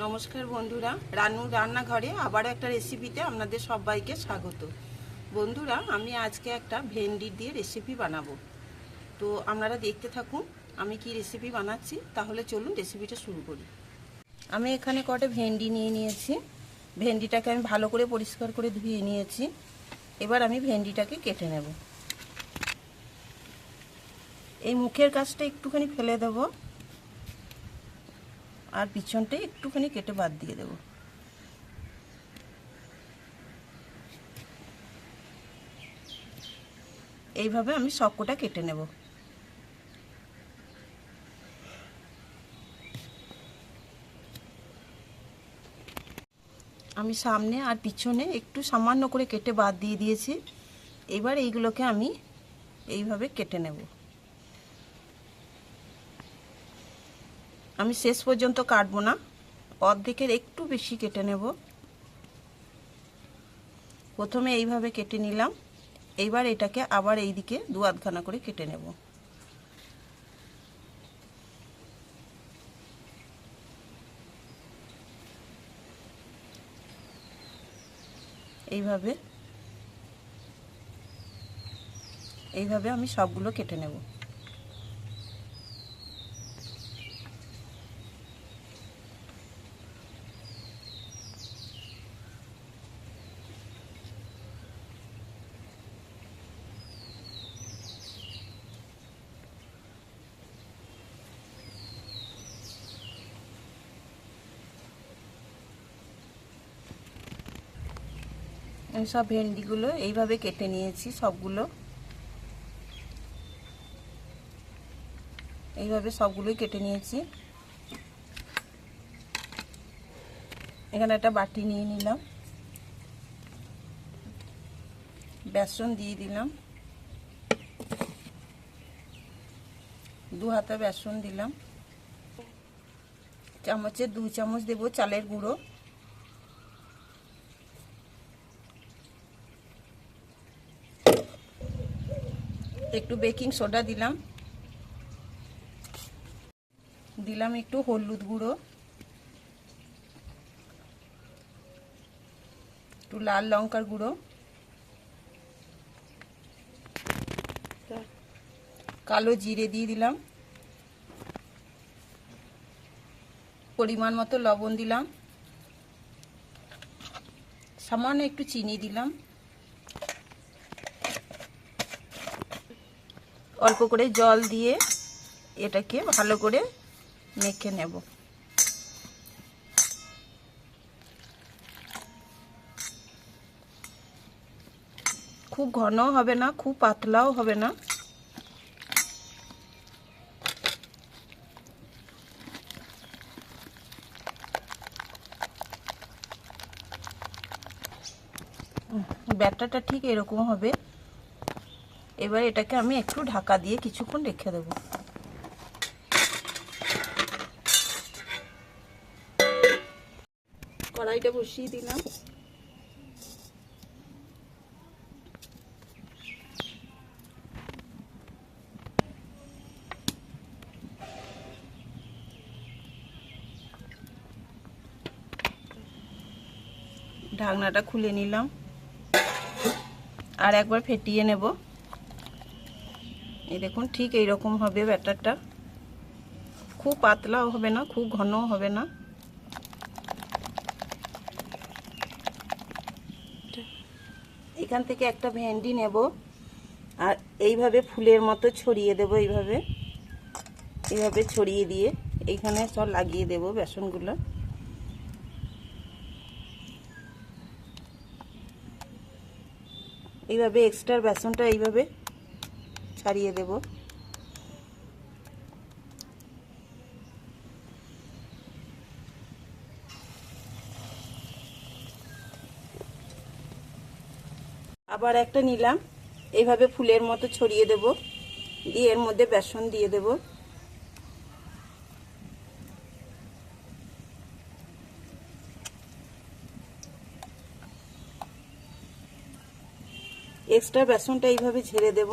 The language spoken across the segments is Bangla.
নমস্কার বন্ধুরা, রানুর রান্নাঘরে আবার একটা রেসিপিতে আপনাদের সবাইকে স্বাগত। বন্ধুরা, আমি আজকে একটা ভেন্ডি দিয়ে রেসিপি বানাবো। তো আপনারা দেখতে থাকুন আমি কি রেসিপি বানাচ্ছি। তাহলে চলুন রেসিপিটা শুরু করি। আমি এখানে কটা ভেন্ডি নিয়ে নিয়েছি। ভেন্ডিটাকে আমি ভালো করে পরিষ্কার করে ধুয়ে নিয়েছি। এবার আমি ভেন্ডিটাকে কেটে নেব। এই মুখের কাছটা একটুখানি ফেলে দেব, আর পিছনটা একটুখানি কেটে বাদ দিয়ে দেব। এইভাবে আমি সবকটা কেটে নেব। আমি সামনে আর পিছনে একটু সামান্য করে কেটে বাদ দিয়ে দিয়েছি। এবার এইগুলোকে আমি এইভাবে কেটে নেব। আমি শেষ পর্যন্ত কাটবো না, অর্ধেকের একটু বেশি কেটে নেব। প্রথমে এইভাবে কেটে নিলাম, এইবার এটাকে আবার এই দিকে দু আধখানা করে কেটে নেব। এইভাবে এইভাবে আমি সবগুলো কেটে নেব। আমি সব ভেন্ডিগুলো এইভাবে কেটে নিয়েছি। সবগুলো এইভাবে সবগুলোই কেটে নিয়েছি। এখানে একটা বাটি নিয়ে নিলাম, বেসন দিয়ে দিলাম, 2 হাতা বেসন দিলাম। চামচে 2 চামচ দেব চালের গুঁড়ো, একটু বেকিং সোডা দিলাম, একটু হলুদ গুঁড়ো, একটু লাল লঙ্কার গুঁড়ো, কালো জিরে দিয়ে দিলাম, পরিমাণ মতো লবণ দিলাম, সামান্য একটু চিনি দিলাম, অল্প করে জল দিয়ে এটাকে ভালো করে মেখে নেব। খুব ঘনও হবে না, খুব পাতলাও হবে না। ব্যাটারটা ঠিক এরকম হবে। এবার এটাকে আমি একটু ঢাকা দিয়ে কিছুক্ষণ রেখে দেব। কড়াইটা বসিয়ে দিলাম, ঢাকনাটা খুলে নিলাম, আর একবার ফেটিয়ে নেব। এই দেখুন ঠিক এইরকম হবে ব্যাটারটা, খুব পাতলাও হবে না, খুব ঘনও হবে না। এখান থেকে একটা ভেন্ডি নেব, আর এইভাবে ফুলের মতো ছড়িয়ে দেব। এইভাবে ছড়িয়ে দিয়ে এইখানে সব লাগিয়ে দেব বেসনগুলো। এইভাবে এক্সট্রা বেসনটা এইভাবে ছাড়িয়ে দেব। আবার একটা নিলাম, এইভাবে ফুলের মতো ছড়িয়ে দেব, দিয়ে এর মধ্যে বেসন দিয়ে দেব। এক্সট্রা বেসনটা এইভাবে ঝেড়ে দেব।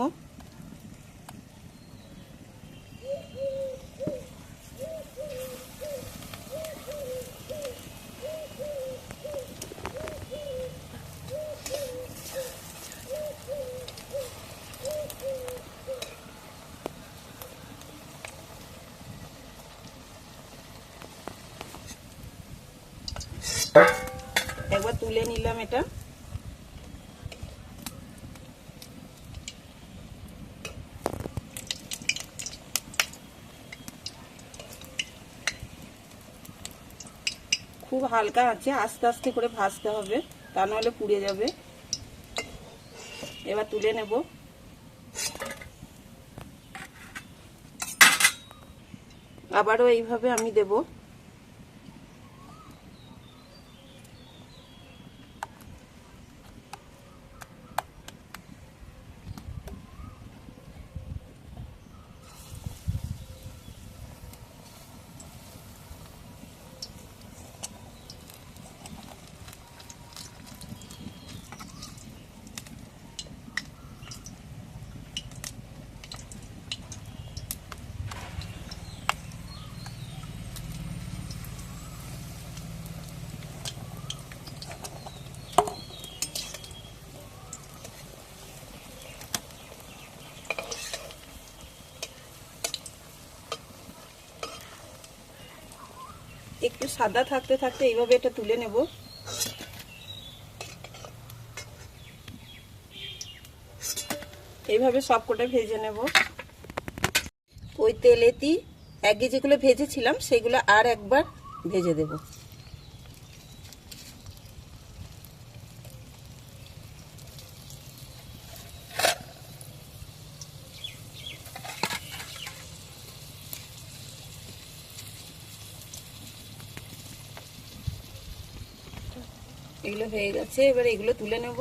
একবার তুলে নিলাম এটা। খুব হালকা আছে, আস্তে আস্তে করে ভাজতে হবে, তা নাহলে পুড়ে যাবে। এবার তুলে নেব। আবারও এইভাবে আমি দেব। একটু সাদা থাকতে থাকতে এইভাবে এটা তুলে নেব। এইভাবে সবকটা ভেজে নেব। ওই তেলেতেই আগে যেগুলো ভেজেছিলাম সেগুলো আর একবার ভেজে দেব। এগুলো হয়ে গেছে, এবার এগুলো তুলে নেব।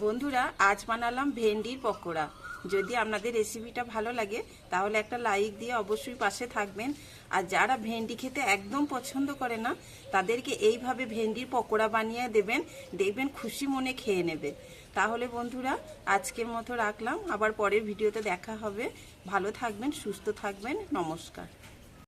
বন্ধুরা, আজ বানালাম ভেন্ডির পকোড়া। যদি আপনাদের রেসিপিটা ভালো লাগে তাহলে একটা লাইক দিয়ে অবশ্যই পাশে থাকবেন। আর যারা ভেন্ডি খেতে একদম পছন্দ করে না তাদেরকে এইভাবে ভেন্ডির পকোড়া বানিয়ে দেবেন, দেখবেন খুশি মনে খেয়ে নেবে। তাহলে বন্ধুরা, আজকের মতো রাখলাম, আবার পরের ভিডিওতে দেখা হবে। ভালো থাকবেন, সুস্থ থাকবেন, নমস্কার।